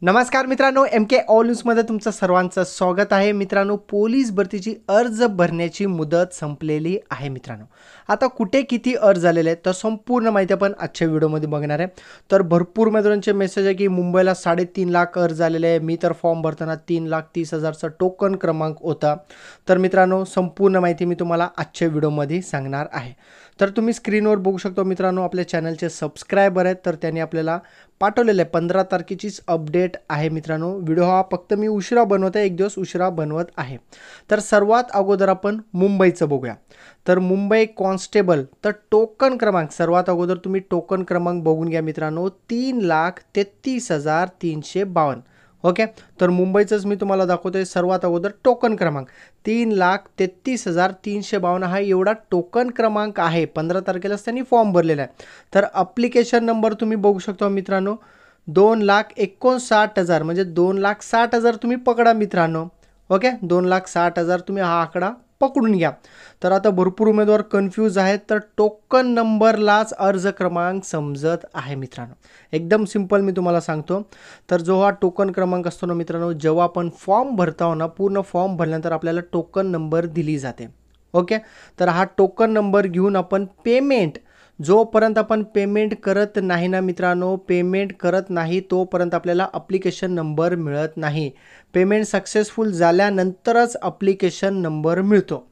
नमस्कार मित्रांनो, MK all न्यूजमध्ये तुमचं सर्वांचं स्वागत आहे. मित्रांनो, पोलीस भरतीची अर्ज भरण्याची मुदत संपलेली आहे. मित्रांनो, आता कुठे किती अर्ज आलेले आहेत तर संपूर्ण माहिती आपण आजच्या व्हिडिओमध्ये बघणार आहे. तर भरपूर मित्रांचे मेसेज आहे की मुंबईला 3.5 लाख अर्ज आलेले आहे. मी तर फॉर्म भरताना 3,30,000चा टोकन क्रमांक होता. तर मित्रांनो, संपूर्ण माहिती मी तुम्हाला आजच्या व्हिडिओमध्ये सांगणार आहे. तर तुम्ही स्क्रीनवर बघू शकता मित्रांनो, आपल्या चॅनलचे सबस्क्रायबर आहेत तर त्यांनी आपल्याला पाठवलेलं आहे. 15 तारखेचीच अपडेट आहे. मित्रांनो, व्हिडिओ हा फक्त मी उशिरा बनवत आहे, एक दिवस उशिरा बनवत आहे. तर सर्वात अगोदर आपण मुंबईचं बघूया. तर मुंबई कॉन्स्टेबल तर टोकन क्रमांक सर्वात अगोदर तुम्ही टोकन क्रमांक बघून घ्या मित्रांनो, 3,33,352. ओके, तर मुंबईचंच मी तुम्हाला दाखवतोय. सर्वात अगोदर टोकन क्रमांक 3,33,352 हा एवढा टोकन क्रमांक आहे. 15 तारखेलाच त्यांनी फॉर्म भरलेला आहे. तर अप्लिकेशन नंबर तुम्ही बघू शकता मित्रांनो, 2,59,000 म्हणजे 2,60,000 तुम्ही पकडा मित्रांनो. ओके, 2,60,000 तुम्ही हा आकडा पकडून घ्या. तर आता भरपूर उमेदवार कन्फ्यूज आहेत. तर टोकन नंबरलाच अर्ज क्रमांक समजत आहे मित्रांनो. एकदम सिंपल मी तुम्हाला सांगतो. तर जो हा टोकन क्रमांक असतो ना मित्रांनो, जेव्हा आपण फॉर्म भरतो ना, पूर्ण फॉर्म भरल्यानंतर आपल्याला टोकन नंबर दिली जाते. ओके, तर हा टोकन नंबर घेऊन आपण पेमेंट, जोपर्यंत आपण पेमेंट करत नाही ना मित्रांनो, पेमेंट करत नाही तोपर्यंत आपल्याला ॲप्लिकेशन नंबर मिळत नाही. पेमेंट सक्सेसफुल झाल्यानंतरच ॲप्लिकेशन नंबर मिळतो.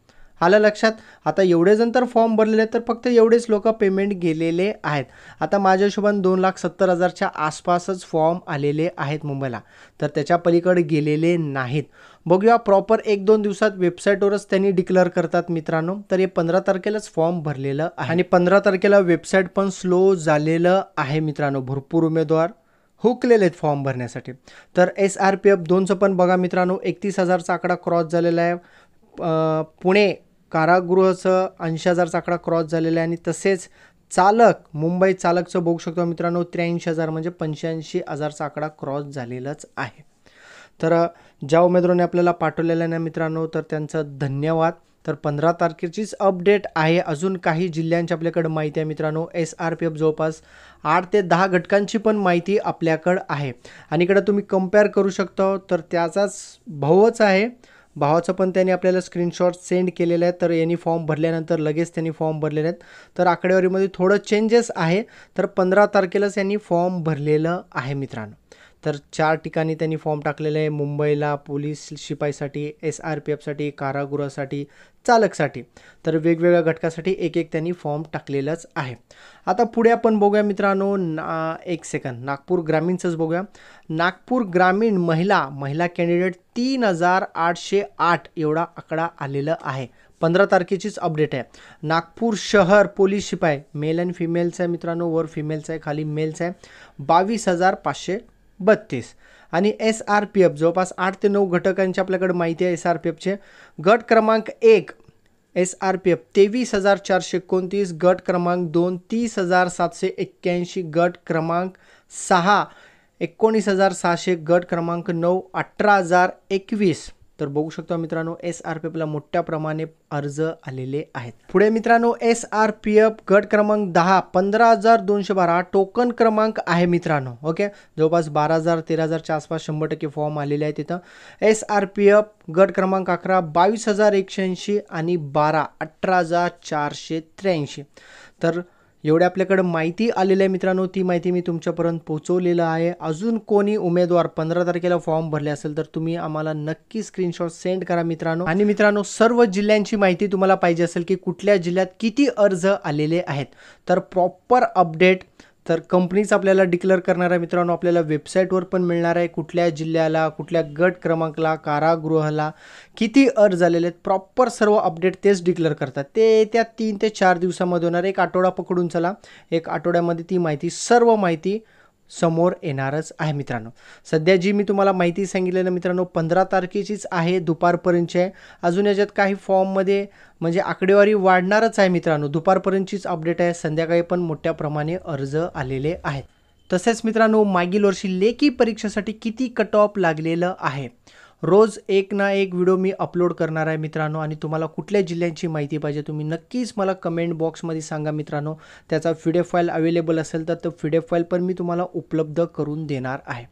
आलं लक्षात? आता एवढे जण तर फॉर्म भरलेले आहेत तर फक्त एवढेच लोक पेमेंट गेलेले आहेत. आता माझ्या हिशोबाने 2,70,000च्या आसपासच फॉर्म आलेले आहेत मुंबईला, तर त्याच्या पलीकडे गेलेले नाहीत. बघूया प्रॉपर 1-2 दिवसात वेबसाईटवरच त्यांनी डिक्लेअर करतात मित्रांनो. तर हे 15 तारखेलाच फॉर्म भरलेलं आहे आणि 15 तारखेला वेबसाईट पण स्लो झालेलं आहे मित्रांनो. भरपूर उमेदवार हुकलेले आहेत फॉर्म भरण्यासाठी. तर SRPF 2चं पण बघा मित्रांनो, 31,000चा आकडा क्रॉस झालेला आहे. पुणे कारागृहाचं 80,000चा आकडा क्रॉस झालेला आहे आणि तसेच चालक, मुंबई चालकचं बघू शकतो मित्रांनो, 83,000 म्हणजे 85,000चा आकडा क्रॉस झालेलाच आहे. तर ज्या उमेदवारांनी आपल्याला पाठवलेलं आहे ना मित्रांनो, तर त्यांचं धन्यवाद. तर 15 तारखेचीच अपडेट आहे. अजून काही जिल्ह्यांची आपल्याकडे माहिती आहे मित्रांनो. SRPF जवळपास 8 ते 10 घटकांची पण माहिती आपल्याकडं आहे. आणि इकडं तुम्ही कम्पेअर करू शकता. तर त्याचाच भाऊच आहे, भावाचं पण त्यांनी आपल्याला स्क्रीनशॉट सेंड केलेलं आहे. तर यांनी फॉर्म भरल्यानंतर लगेच त्यांनी फॉर्म भरलेले आहेत. तर आकडेवारीमध्ये थोडं चेंजेस आहे. तर 15 तारखेलाच यांनी फॉर्म भरलेलं आहे मित्रांनो. तर 4 ठिकाणी त्यांनी फॉर्म टाकलेले आहे. मुंबईला पोलीस शिपाईसाठी, SRPFसाठी, कारागृहासाठी, चालकसाठी. तर वेगवेगळ्या घटकासाठी एक त्यांनी फॉर्म टाकलेलंच आहे. आता पुढे आपण बघूया मित्रांनो, एक सेकंद, नागपूर ग्रामीणचंच बघूया. नागपूर ग्रामीण महिला कॅन्डिडेट 3,808 एवढा आकडा आलेला आहे. 15 तारखेचीच अपडेट आहे. नागपूर शहर पोलीस शिपाई, मेल अँड फिमेलचं आहे मित्रांनो, वर फिमेलचं आहे, खाली मेलचं आहे, 22,532. आणि SRPF जवळपास 8 ते 9 घटकांची आपल्याकडे माहिती आहे. SRPFचे गट क्रमांक 1 SRPF 23,429, गट क्रमांक 2 30,781, गट क्रमांक 6 19,600, गट क्रमांक 9 18,021. तर बघू शकतो मित्रांनो, SRPFला मोठ्या प्रमाणे अर्ज आलेले आहेत. पुढे मित्रांनो, SRPF गट क्रमांक 10 15,212 टोकन क्रमांक आहे मित्रांनो. ओके, जवळपास 12,000 13,000च्या आसपास 100% फॉर्म आलेले आहेत तिथं. SRPF गट क्रमांक 11 22,180 आणि 12 18,483. तर एवढे आपल्याकडे माहिती आलेली आहे मित्रांनो. ती माहिती मी तुमच्यापर्यंत पोहोचवलेलं आहे. अजून कोणी उमेदवार 15 तारखेला फॉर्म भरले असेल तर तुम्ही आम्हाला नक्की स्क्रीनशॉट सेंड करा मित्रांनो. आणि मित्रांनो, सर्व जिल्ह्यांची माहिती तुम्हाला पाहिजे असेल की कुठल्या जिल्ह्यात किती अर्ज आलेले आहेत, तर प्रॉपर अपडेट तर कंपनीच आपल्याला डिक्लेअर करणार आहे मित्रांनो. आपल्याला वेबसाईटवर पण मिळणार आहे कुठल्या जिल्ह्याला, कुठल्या गट क्रमांकाला, कारागृहाला किती अर्ज झालेले आहेत. प्रॉपर सर्व अपडेट तेच डिक्लेअर करतात. ते त्या 3 ते 4 दिवसामध्ये होणार. एक आठवडा पकडून चला, एक आठवड्यामध्ये ती माहिती, सर्व माहिती समोर येणारच आहे मित्रांनो. सध्या जी मी तुम्हाला माहिती सांगितलेलं मित्रांनो 15 तारखेचीच आहे, दुपारपर्यंतची आहे. अजून याच्यात काही फॉर्ममध्ये म्हणजे आकडेवारी वाढणारच आहे मित्रांनो. दुपारपर्यंतचीच अपडेट आहे. संध्याकाळी पण मोठ्या प्रमाणे अर्ज आलेले आहेत. तसेच मित्रांनो, मागील वर्षी लेखी परीक्षेसाठी किती कट ऑफ लागलेलं आहे, रोज एक ना एक व्हिडिओ मी अपलोड करणार आहे मित्रांनो. आणि तुम्हाला कुठल्या जिल्ह्यांची माहिती पाहिजे तुम्ही नक्कीच मला कमेंट बॉक्समध्ये सांगा मित्रांनो. त्याचा PDF फाईल अवेलेबल असेल तर तो PDF फाईल पण मी तुम्हाला उपलब्ध करून देणार आहे.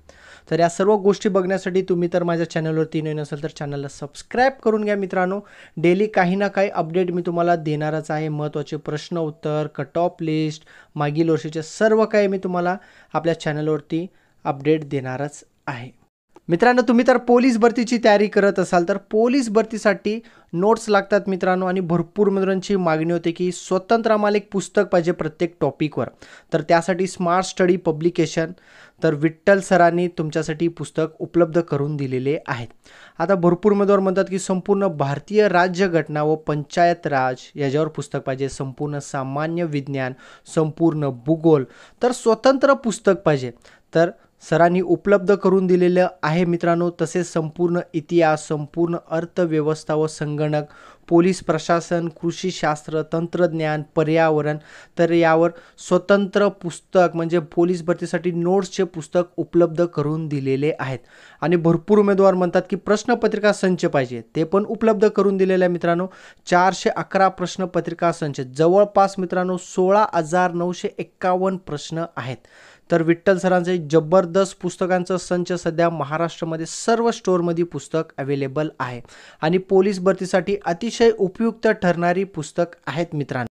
तर या सर्व गोष्टी बघण्यासाठी तुम्ही तर माझ्या चॅनलवरती नवीन असेल तर चॅनलला सबस्क्राईब करून घ्या मित्रांनो. डेली काही ना काही अपडेट मी तुम्हाला देणारच आहे. महत्त्वाचे प्रश्न उत्तर, कट ऑफ लिस्ट, मागील वर्षीचे सर्व काही मी तुम्हाला आपल्या चॅनलवरती अपडेट देणारच आहे. मित्रांनो, तुम्ही तर पोलीस भरतीची तयारी करत असाल तर पोलीस भरतीसाठी नोट्स लागतात मित्रांनो, आणि भरपूर मित्रांची मागणी होते की स्वतंत्र आम्हाला एक पुस्तक पाहिजे प्रत्येक टॉपिकवर. तर त्यासाठी स्मार्ट स्टडी पब्लिकेशन तर विठ्ठल सरांनी तुमच्यासाठी पुस्तक उपलब्ध करून दिलेले आहेत. आता भरपूर उमेदवार म्हणतात की संपूर्ण भारतीय राज्यघटना व पंचायत राज याच्यावर पुस्तक पाहिजे, संपूर्ण सामान्य विज्ञान, संपूर्ण भूगोल, तर स्वतंत्र पुस्तक पाहिजे. तर सरांनी उपलब्ध करून दिलेलं आहे मित्रांनो. तसेच संपूर्ण इतिहास, संपूर्ण अर्थव्यवस्था व संगणक, पोलीस प्रशासन, कृषीशास्त्र, तंत्रज्ञान, पर्यावरण, तर यावर स्वतंत्र पुस्तक म्हणजे पोलीस भरतीसाठी नोट्सचे पुस्तक उपलब्ध करून दिलेले आहेत. आणि भरपूर उमेदवार म्हणतात की प्रश्नपत्रिका संच पाहिजे, ते पण उपलब्ध करून दिलेलं आहे मित्रांनो. 411 प्रश्नपत्रिका संच, जवळपास मित्रांनो 16,951 प्रश्न आहेत. तर विठ्ठल सरांचे जबरदस्त पुस्तकांचं संच सध्या महाराष्ट्रामध्ये सर्व स्टोअरमध्ये पुस्तक अवेलेबल आहे आणि पोलीस भरतीसाठी अतिशय उपयुक्त ठरणारी पुस्तक आहेत मित्रांनो.